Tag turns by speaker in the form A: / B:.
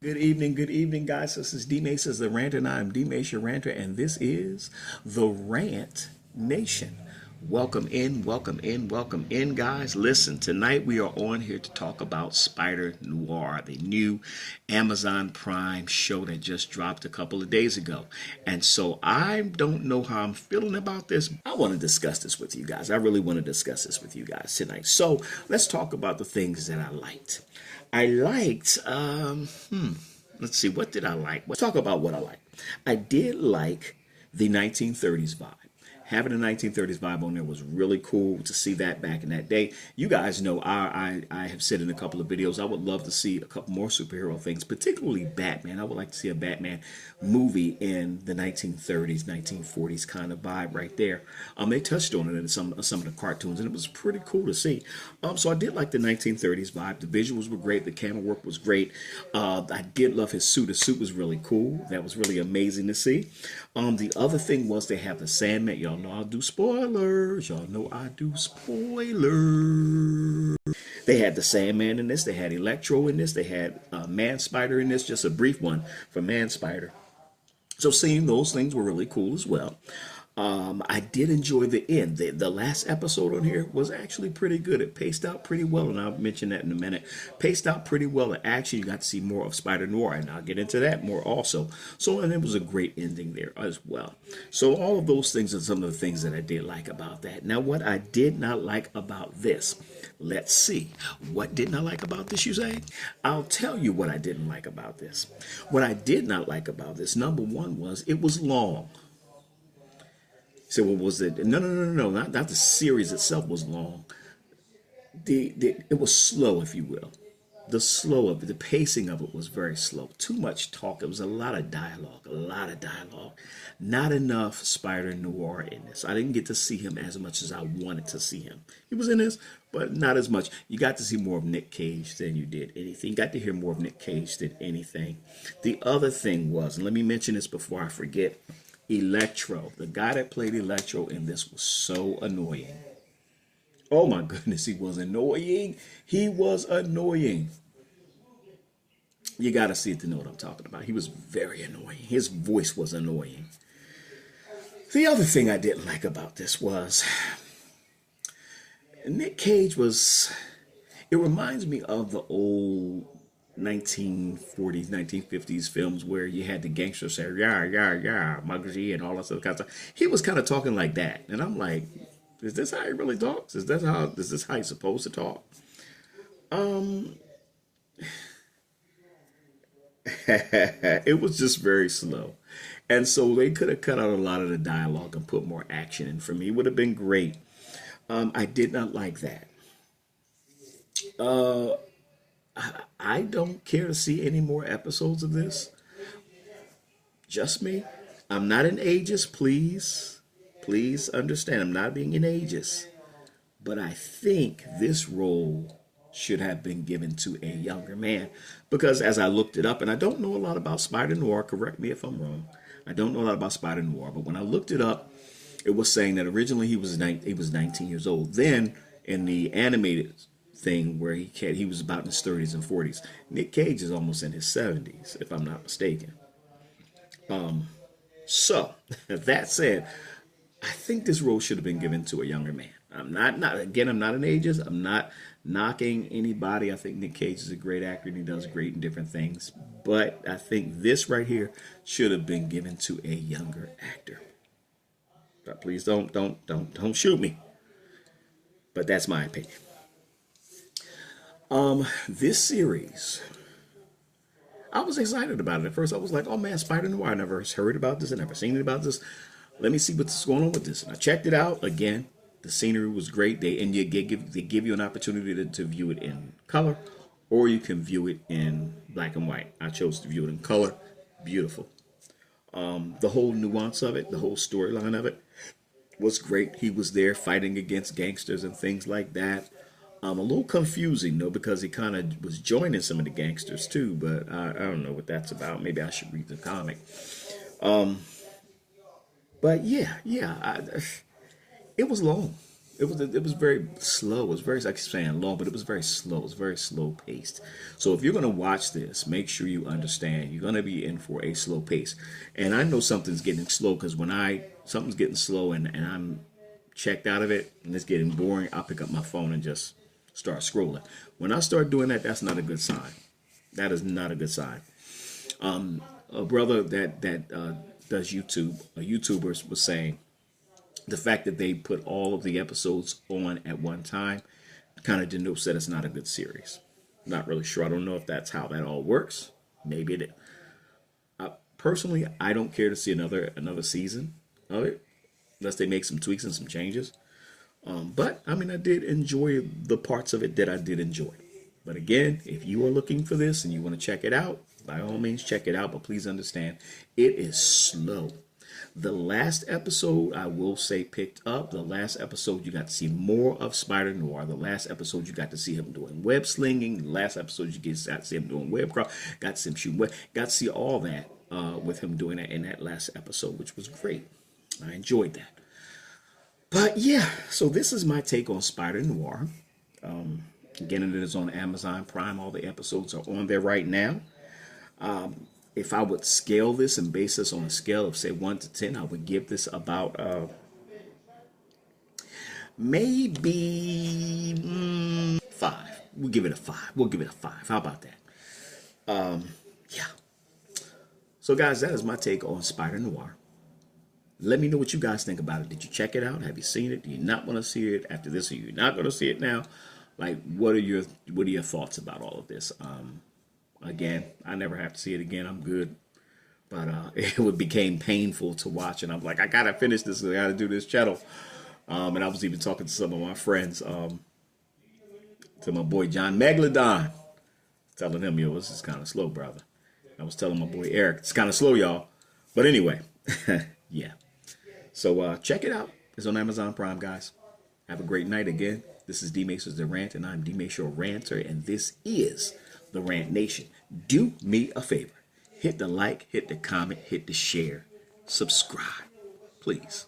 A: Good evening, guys. This is D Mace's the Rant, and I'm D Mace, your ranter, and this is the Rant Nation. Welcome in, welcome in, guys. Listen, tonight we are on here to talk about Spider Noir, the new Amazon Prime show that just dropped a couple of days ago. And so I don't know how I'm feeling about this. I want to discuss this with you guys. I really want to discuss this with you guys tonight. So let's talk about the things that I liked. I liked, let's see, what did I like? Let's talk about what I like. I did like the 1930s vibe. Having a 1930s vibe on there was really cool to see that back in that day. You guys know I have said in a couple of videos I would love to see a couple more superhero things, particularly Batman. I would like to see a Batman movie in the 1930s, 1940s kind of vibe right there. They touched on it in some of the cartoons, and it was pretty cool to see. So I did like the 1930s vibe. The visuals were great. The camera work was great. I did love his suit. His suit was really cool. That was really amazing to see. The other thing was they have the Sandman. Y'all know I do spoilers. Y'all know I do spoilers. They had the Sandman in this. They had Electro in this. They had Man Spider in this. Just a brief one for Man Spider. So seeing those things were really cool as well. I did enjoy the end. The last episode on here was actually pretty good. It paced out pretty well, and I'll mention that in a minute. Paced out pretty well, and actually you got to see more of Spider Noir, and I'll get into that more also. So, and it was a great ending there as well. So all of those things are some of the things that I did like about that. Now, what I did not like about this, let's see. What didn't I like about this, you say? I'll tell you what I didn't like about this. What I did not like about this, number one, was it was long. So what was it? No. Not the series itself was long. It was slow, if you will. The slow of it, the pacing of it was very slow. Too much talk. It was a lot of dialogue. A lot of dialogue. Not enough Spider Noir in this. I didn't get to see him as much as I wanted to see him. He was in this, but not as much. You got to see more of Nick Cage than you did anything. You got to hear more of Nick Cage than anything. The other thing was, and let me mention this before I forget, Electro. The guy that played Electro in this was so annoying. Oh my goodness, he was annoying. He was annoying. You got to see it to know what I'm talking about. He was very annoying. His voice was annoying. The other thing I didn't like about this was Nick Cage was, it reminds me of the old 1940s, 1950s films where you had the gangsters say, yeah, Muggsy and all that stuff. Kind of stuff. He was kind of talking like that. And I'm like, is this how he really talks? Is this how he's supposed to talk? It was just very slow. And so they could have cut out a lot of the dialogue and put more action in. For me, it would have been great. I did not like that. I don't care to see any more episodes of this. Just me. I'm not an ageist, please. Please understand, I'm not being an ageist. But I think this role should have been given to a younger man. Because as I looked it up, and I don't know a lot about Spider Noir, correct me if I'm wrong. I don't know a lot about Spider Noir, but when I looked it up, it was saying that originally he was 19 years old. Then in the animated thing where he was about in his 30s and 40s, Nick Cage is almost in his 70s, if I'm not mistaken. So that said, I think this role should have been given to a younger man. I'm not I'm not an ageist. I'm not knocking anybody. I think Nick Cage is a great actor and he does great in different things. But I think this right here should have been given to a younger actor. But please don't shoot me. But that's my opinion. This series, I was excited about it. At first, I was like, oh man, Spider Noir. I never heard about this. I never seen it about this. Let me see what's going on with this. And I checked it out. Again, the scenery was great. They give you an opportunity to view it in color, or you can view it in black and white. I chose to view it in color. Beautiful. The whole nuance of it, the whole storyline of it was great. He was there fighting against gangsters and things like that. A little confusing though, because he kind of was joining some of the gangsters too, but I don't know what that's about. Maybe I should read the comic. But yeah, it was long. it was very slow. It was very, like I keep saying long, but it was very slow. It was very slow paced. So if you're gonna watch this, make sure you understand you're gonna be in for a slow pace. And I know something's getting slow because when I something's getting slow and I'm checked out of it and it's getting boring, I'll pick up my phone and just start scrolling. When I start doing that, that's not a good sign. That is not a good sign. A brother that does YouTube, a YouTuber was saying the fact that they put all of the episodes on at one time kind of denotes that it's not a good series. Not really sure. I don't know if that's how that all works. Maybe it is. Personally, I don't care to see another season of it unless they make some tweaks and some changes. But I mean, I did enjoy the parts of it that I did enjoy. But again, if you are looking for this and you want to check it out, by all means check it out. But please understand, it is slow. The last episode, I will say, picked up. The last episode, you got to see more of Spider Noir. The last episode, you got to see him doing web slinging. The last episode, you got to see him doing web crawl. Got to see him shooting web. Got to see all that with him doing that in that last episode, which was great. I enjoyed that. But yeah, so this is my take on Spider Noir. Again, it is on Amazon Prime. All the episodes are on there right now. If I would scale this and base this on a scale of, say, 1 to 10, I would give this about maybe 5. We'll give it a 5. We'll give it a 5. How about that? Yeah. So, guys, that is my take on Spider Noir. Let me know what you guys think about it. Did you check it out? Have you seen it? Do you not want to see it after this? Or you're not going to see it now? Like, what are your thoughts about all of this? Again, I never have to see it again. I'm good. But it became painful to watch. And I'm like, I got to finish this. I got to do this channel. And I was even talking to some of my friends, to my boy John Megalodon, telling him, yo, this is kind of slow, brother. I was telling my boy Eric, it's kind of slow, y'all. But anyway, yeah. So check it out. It's on Amazon Prime, guys. Have a great night again. This is D Mace's The Rant, and I'm D Mace, your ranter, and this is The Rant Nation. Do me a favor. Hit the like, hit the comment, hit the share, subscribe, please.